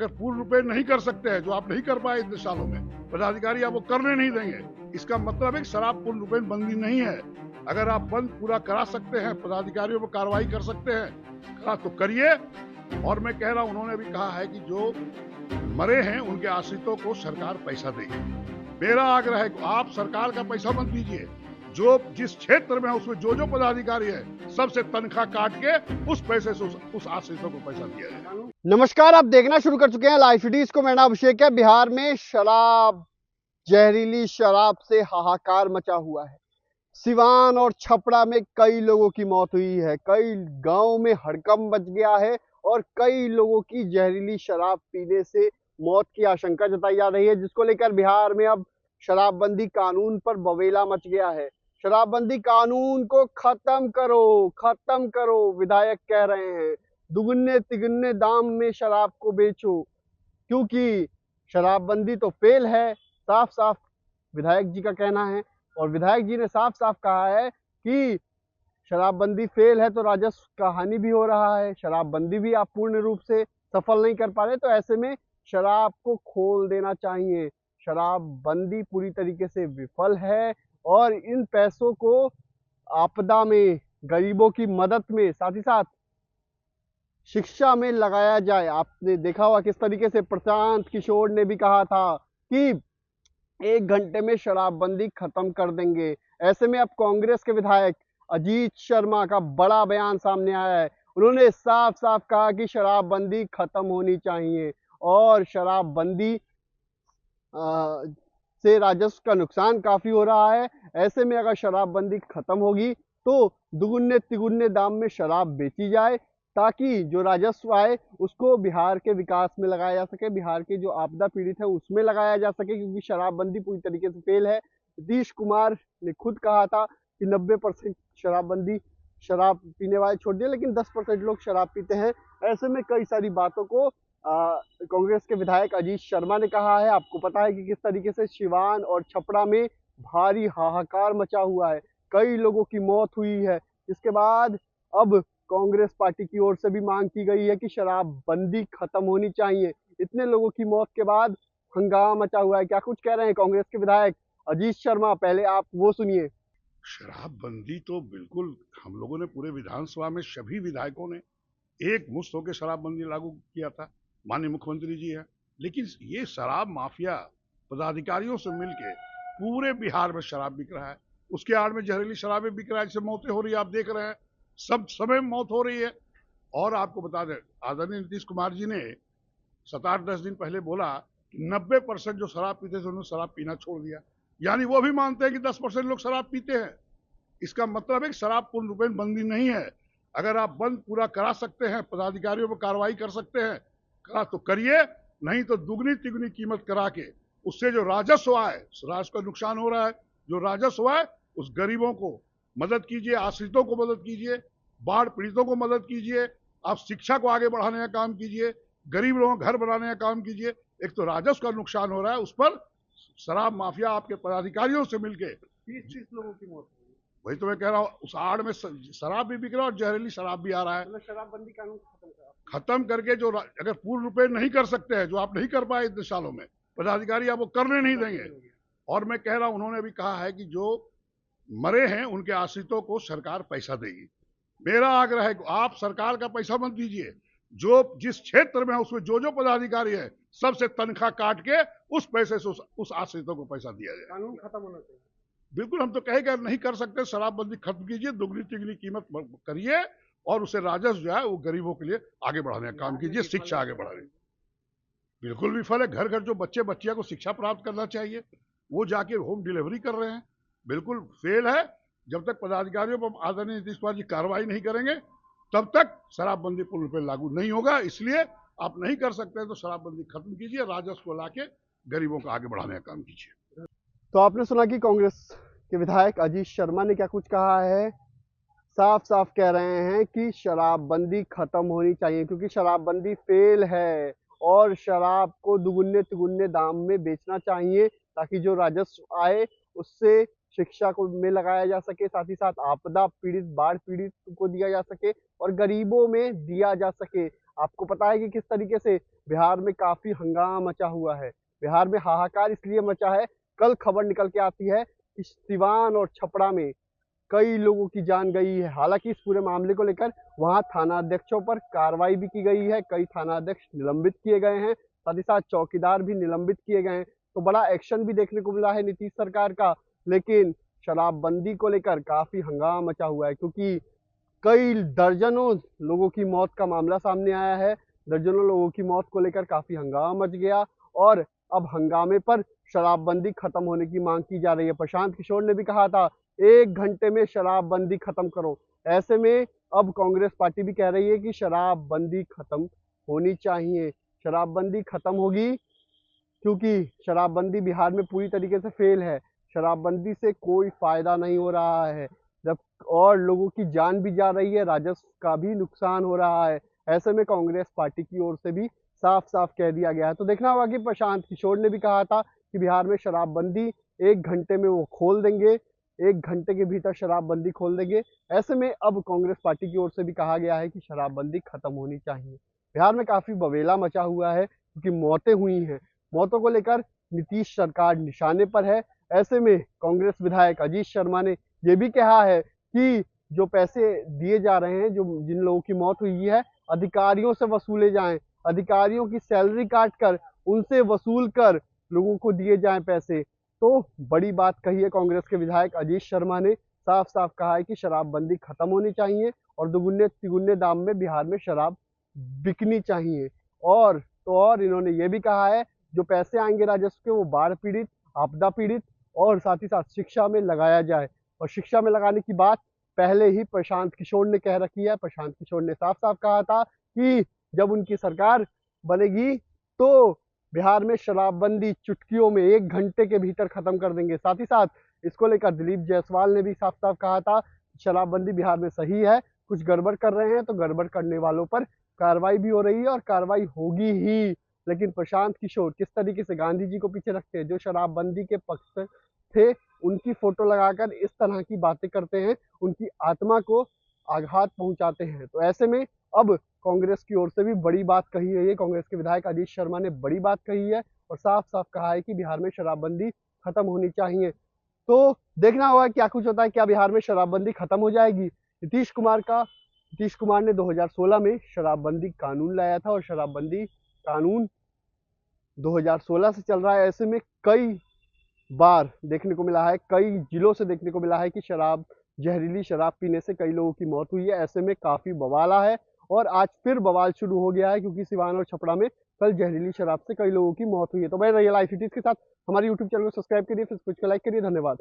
अगर पूर्ण रूप नहीं कर सकते हैं, जो आप नहीं कर पाए इतने सालों में, पदाधिकारी आपको करने नहीं देंगे। इसका मतलब है कि शराब पूर्ण रूप बंदी नहीं है। अगर आप बंद पूरा करा सकते हैं, पदाधिकारियों पर कार्रवाई कर सकते हैं तो करिए। और मैं कह रहा हूं, उन्होंने भी कहा है कि जो मरे हैं उनके आश्रितों को सरकार पैसा देगी। मेरा आग्रह है कि आप सरकार का पैसा मत दीजिए। जो जिस क्षेत्र में है उसमें जो पदाधिकारी है, सबसे तनख्वाह काट के उस पैसे से उस आश्रितों को पैसा दिया जाए। नमस्कार, आप देखना शुरू कर चुके हैं लाइव सिटीज को। मेरा नाम अभिषेक है। बिहार में शराब, जहरीली शराब से हाहाकार मचा हुआ है। सिवान और छपरा में कई लोगों की मौत हुई है, कई गांव में हड़कंप मच गया है और कई लोगों की जहरीली शराब पीने से मौत की आशंका जताई जा रही है, जिसको लेकर बिहार में अब शराबबंदी कानून पर बवेला मच गया है। शराबबंदी कानून को खत्म करो, खत्म करो, विधायक कह रहे हैं। दुगुने तिगुने दाम में शराब को बेचो, क्योंकि शराबबंदी तो फेल है, साफ साफ विधायक जी का कहना है। और विधायक जी ने साफ साफ कहा है कि शराबबंदी फेल है तो राजस्व का हानि भी हो रहा है, शराबबंदी भी आप पूर्ण रूप से सफल नहीं कर पा रहे, तो ऐसे में शराब को खोल देना चाहिए। शराबबंदी पूरी तरीके से विफल है और इन पैसों को आपदा में, गरीबों की मदद में, साथ ही साथ शिक्षा में लगाया जाए। आपने देखा होगा किस तरीके से प्रशांत किशोर ने भी कहा था कि 1 घंटे में शराबबंदी खत्म कर देंगे। ऐसे में अब कांग्रेस के विधायक अजीत शर्मा का बड़ा बयान सामने आया है। उन्होंने साफ साफ कहा कि शराबबंदी खत्म होनी चाहिए और शराबबंदी से राजस्व का नुकसान काफी हो रहा है। ऐसे में अगर शराबबंदी खत्म होगी तो दुगुने तिगुने दाम में शराब बेची जाए, ताकि जो राजस्व आए उसको बिहार के विकास में लगाया जा सके, बिहार के जो आपदा पीड़ित है उसमें लगाया जा सके, क्योंकि शराबबंदी पूरी तरीके से फेल है। नीतीश कुमार ने खुद कहा था कि 90% शराबबंदी, शराब पीने वाले छोड़ दिए, लेकिन 10% लोग शराब पीते हैं। ऐसे में कई सारी बातों को कांग्रेस के विधायक अजीत शर्मा ने कहा है। आपको पता है कि किस तरीके से सिवान और छपरा में भारी हाहाकार मचा हुआ है, कई लोगों की मौत हुई है। इसके बाद अब कांग्रेस पार्टी की ओर से भी मांग की गई है कि शराबबंदी खत्म होनी चाहिए। इतने लोगों की मौत के बाद हंगामा मचा हुआ है। क्या कुछ कह रहे हैं कांग्रेस के विधायक अजीत शर्मा, पहले आप वो सुनिए। शराबबंदी तो बिल्कुल हम लोगों ने पूरे विधानसभा में सभी विधायकों ने एक मुश्त होकर शराबबंदी लागू किया था, माननीय मुख्यमंत्री जी है। लेकिन ये शराब माफिया पदाधिकारियों से मिलके पूरे बिहार में शराब बिक रहा है, उसके आड़ में जहरीली शराबें बिक रहा है, जिससे मौतें हो रही है। आप देख रहे हैं, सब समय मौत हो रही है। और आपको बता दें, आदरणीय नीतीश कुमार जी ने 7-8-10 दिन पहले बोला कि 90% जो शराब पीते थे उन्होंने शराब पीना छोड़ दिया। यानी वो भी मानते हैं कि 10% लोग शराब पीते हैं। इसका मतलब है कि शराब पूर्ण रूप बंदी नहीं है। अगर आप बंद पूरा करा सकते हैं, पदाधिकारियों पर कार्रवाई कर सकते हैं तो करिए, नहीं तो दुगनी तिगुनी कीमत करा के उससे जो राजस्व आए, राजस्व का नुकसान हो रहा है, जो राजस्व आए उस गरीबों को मदद कीजिए, आश्रितों को मदद कीजिए, बाढ़ पीड़ितों को मदद कीजिए, आप शिक्षा को आगे बढ़ाने का काम कीजिए, गरीब लोगों को घर बनाने का काम कीजिए। एक तो राजस्व का नुकसान हो रहा है, उस पर शराब माफिया आपके पदाधिकारियों से मिलके 30-30 लोगों की मौत। वही तो मैं कह रहा हूँ, उस आड़ में शराब भी बिक रहा है और जहरीली शराब भी आ रहा है। शराबबंदी कानून खत्म करके जो अगर पूर्ण रूप नहीं कर सकते हैं, जो आप नहीं कर पाए इतने सालों में, पदाधिकारी आपको करने नहीं देंगे। और मैं कह रहा हूं, उन्होंने भी कहा है कि जो मरे हैं उनके आश्रितों को सरकार पैसा देगी। मेरा आग्रह है कि आप सरकार का पैसा मत दीजिए। जो जिस क्षेत्र में है उसमें जो पदाधिकारी है, सबसे तनख्वाह काट के उस पैसे से उस आश्रितों को पैसा दिया जाए। कानून खत्म होना चाहिए। बिल्कुल, हम तो कहेंगे नहीं कर सकते, शराबबंदी खत्म कीजिए, दुगनी तिगनी कीमत करिए और उसे राजस्व जो है वो गरीबों के लिए आगे बढ़ाने का काम कीजिए, शिक्षा आगे बढ़ाने। बिल्कुल विफल है। घर घर जो बच्चे बच्चियां को शिक्षा प्राप्त करना चाहिए, वो जाके होम डिलीवरी कर रहे हैं, बिल्कुल फेल है। जब तक पदाधिकारियों पर आदरणीय नीतीश कुमार जी कार्रवाई नहीं करेंगे, तब तक शराबबंदी पूर्ण रूप से लागू नहीं होगा। इसलिए आप नहीं कर सकते तो शराबबंदी खत्म कीजिए, राजस्व को लाके गरीबों को आगे बढ़ाने का काम कीजिए। तो आपने सुना कि कांग्रेस के विधायक अजीत शर्मा ने क्या कुछ कहा है। साफ साफ कह रहे हैं कि शराबबंदी खत्म होनी चाहिए, क्योंकि शराबबंदी फेल है और शराब को दुगुने तिगुने दाम में बेचना चाहिए, ताकि जो राजस्व आए उससे शिक्षा को में लगाया जा सके, साथ ही साथ आपदा पीड़ित, बाढ़ पीड़ित को दिया जा सके और गरीबों में दिया जा सके। आपको पता है कि किस तरीके से बिहार में काफी हंगामा मचा हुआ है। बिहार में हाहाकार इसलिए मचा है, कल खबर निकल के आती है कि सिवान और छपरा में कई लोगों की जान गई है। हालांकि इस पूरे मामले को लेकर वहां थाना अध्यक्षों पर कार्रवाई भी की गई है, कई थाना अध्यक्ष निलंबित किए गए हैं, साथ ही साथ चौकीदार भी निलंबित किए गए हैं। तो बड़ा एक्शन भी देखने को मिला है नीतीश सरकार का। लेकिन शराबबंदी को लेकर काफी हंगामा मचा हुआ है, क्योंकि कई दर्जनों लोगों की मौत का मामला सामने आया है। दर्जनों लोगों की मौत को लेकर काफी हंगामा मच गया और अब हंगामे पर शराबबंदी खत्म होने की मांग की जा रही है। प्रशांत किशोर ने भी कहा था 1 घंटे में शराबबंदी खत्म करो। ऐसे में अब कांग्रेस पार्टी भी कह रही है कि शराबबंदी खत्म होनी चाहिए। शराबबंदी खत्म होगी क्योंकि शराबबंदी बिहार में पूरी तरीके से फेल है। शराबबंदी से कोई फायदा नहीं हो रहा है, जब और लोगों की जान भी जा रही है, राजस्व का भी नुकसान हो रहा है। ऐसे में कांग्रेस पार्टी की ओर से भी साफ साफ कह दिया गया है। तो देखना होगा कि प्रशांत किशोर ने भी कहा था कि बिहार में शराबबंदी 1 घंटे में वो खोल देंगे, 1 घंटे के भीतर शराबबंदी खोल देंगे। ऐसे में अब कांग्रेस पार्टी की ओर से भी कहा गया है कि शराबबंदी खत्म होनी चाहिए। बिहार में काफी बवेला मचा हुआ है क्योंकि मौतें हुई हैं। मौतों को लेकर नीतीश सरकार निशाने पर है। ऐसे में कांग्रेस विधायक अजीत शर्मा ने यह भी कहा है कि जो पैसे दिए जा रहे हैं, जो जिन लोगों की मौत हुई है, अधिकारियों से वसूले जाएं, अधिकारियों की सैलरी काट कर उनसे वसूल कर लोगों को दिए जाएं पैसे। तो बड़ी बात कही है कांग्रेस के विधायक अजीत शर्मा ने, साफ साफ कहा है कि शराबबंदी खत्म होनी चाहिए और दुगुने तिगुने दाम में बिहार में शराब बिकनी चाहिए। और इन्होंने ये भी कहा है जो पैसे आएंगे राजस्व के, वो बाढ़ पीड़ित, आपदा पीड़ित और साथ ही साथ शिक्षा में लगाया जाए। और शिक्षा में लगाने की बात पहले ही प्रशांत किशोर ने कह रखी है। प्रशांत किशोर ने साफ साफ कहा था कि जब उनकी सरकार बनेगी तो बिहार में शराबबंदी चुटकियों में 1 घंटे के भीतर खत्म कर देंगे। साथ ही साथ इसको लेकर दिलीप जायसवाल ने भी साफ साफ कहा था शराबबंदी बिहार में सही है, कुछ गड़बड़ कर रहे हैं तो गड़बड़ करने वालों पर कार्रवाई भी हो रही है और कार्रवाई होगी ही। लेकिन प्रशांत किशोर किस तरीके से गांधी जी को पीछे रखते हैं, जो शराबबंदी के पक्ष थे, उनकी फोटो लगाकर इस तरह की बातें करते हैं, उनकी आत्मा को आघात पहुंचाते हैं। तो ऐसे में अब कांग्रेस की ओर से भी बड़ी बात कही है, कांग्रेस के विधायक अजीत शर्मा ने बड़ी बात कही है और साफ साफ कहा है कि बिहार में शराबबंदी खत्म होनी चाहिए। तो देखना होगा क्या कुछ होता है, क्या बिहार में शराबबंदी खत्म हो जाएगी। नीतीश कुमार ने 2016 में शराबबंदी कानून लाया था और शराबबंदी कानून 2016 से चल रहा है। ऐसे में कई बार देखने को मिला है, कई जिलों से देखने को मिला है कि जहरीली शराब पीने से कई लोगों की मौत हुई है। ऐसे में काफी बवाला है और आज फिर बवाल शुरू हो गया है क्योंकि सिवान और छपरा में कल जहरीली शराब से कई लोगों की मौत हुई है। तो भाई रियल लाइफ के साथ हमारे यूट्यूब चैनल को सब्सक्राइब करिए, फेसबुक को लाइक करिए। धन्यवाद।